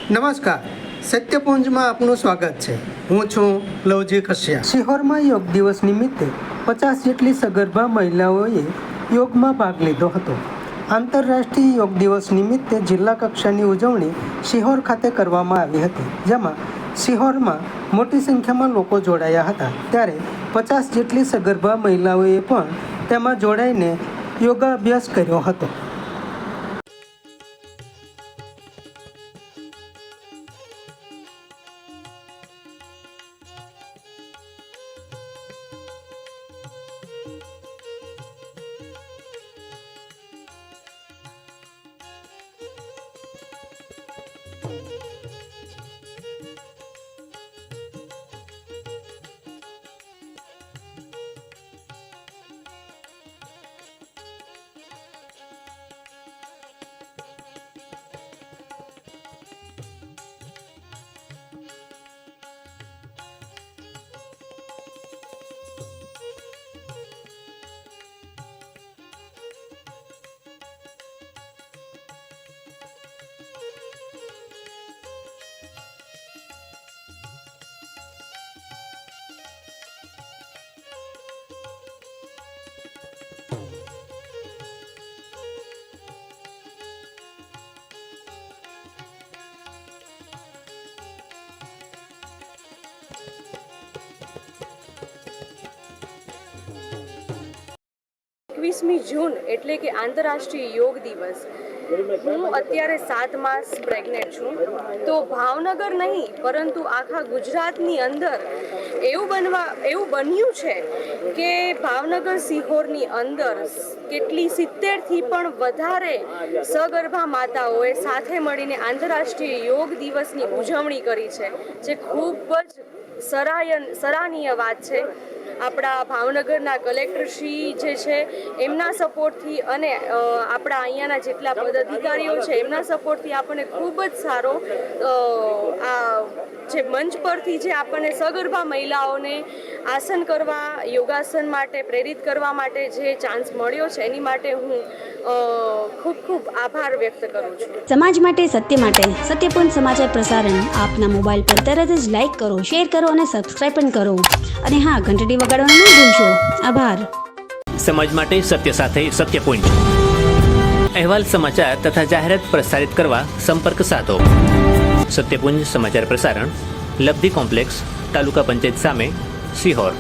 નમસ્કાર, સત્યપુંજમાં આપનું સ્વાગત છે. હું છું લવજી કશ્યા. શિહોરમાં યોગ દિવસ નિમિત્તે 50 જેટલી સગર્ભા મહિલાઓએ યોગમાં ભાગ લીધો હતો. આંતરરાષ્ટ્રીય યોગ દિવસ નિમિત્તે જિલ્લા કક્ષાની ઉજવણી શિહોર ખાતે કરવામાં આવી હતી, જેમાં શિહોરમાં મોટી સંખ્યામાં લોકો જોડાયા હતા. ત્યારે 50 જેટલી સગર્ભા મહિલાઓએ પણ તેમાં જોડાઈને યોગાભ્યાસ કર્યો હતો. જૂન એટલે કે આંતરરાષ્ટ્રીય યોગ દિવસ. હું અત્યારે 7 માસ પ્રેગ્નેન્ટ છું. તો ભાવનગર નહીં પરંતુ આખા ગુજરાતની અંદર એવું બન્યું છે કે ભાવનગર શિહોરની અંદર કેટલી 70થી પણ વધારે સગર્ભા માતાઓએ સાથે મળીને આંતરરાષ્ટ્રીય યોગ દિવસની ઉજવણી કરી છે, જે ખૂબ જ સરાહનીય વાત છે. આપણા ભાવનગરના કલેક્ટરશ્રી જે છે એમના સપોર્ટથી અને આપણા અહીંયાના જેટલા પદાધિકારીઓ છે એમના સપોર્ટથી આપણને ખૂબ જ સારો આ જે મંચ પરથી જે આપણને સગર્ભા મહિલાઓને આસન કરવા, યોગાસન માટે પ્રેરિત કરવા માટે જે ચાન્સ મળ્યો છે એની માટે હું ખૂબ ખૂબ આભાર વ્યક્ત કરું છું. સમાજ માટે, સત્ય માટે સત્યપુંજ સમાચાર પ્રસારણ આપના મોબાઈલ પર તરત જ લાઈક કરો, શેર કરો અને સબસ્ક્રાઈબ પણ કરો. અને હા, ઘંટડી વગાડવાનું ન ભૂલશો. આભાર. સમાજ માટે સત્ય સાથે સત્યપુંજ. અહેવાલ, સમાચાર તથા જાહેરાત પ્રસારિત કરવા સંપર્ક સાધો. સત્યપુંજ સમાચાર પ્રસારણ, લબ્ધિ કોમ્પ્લેક્સ, તાલુકા પંચાયત સામે, શિહોર.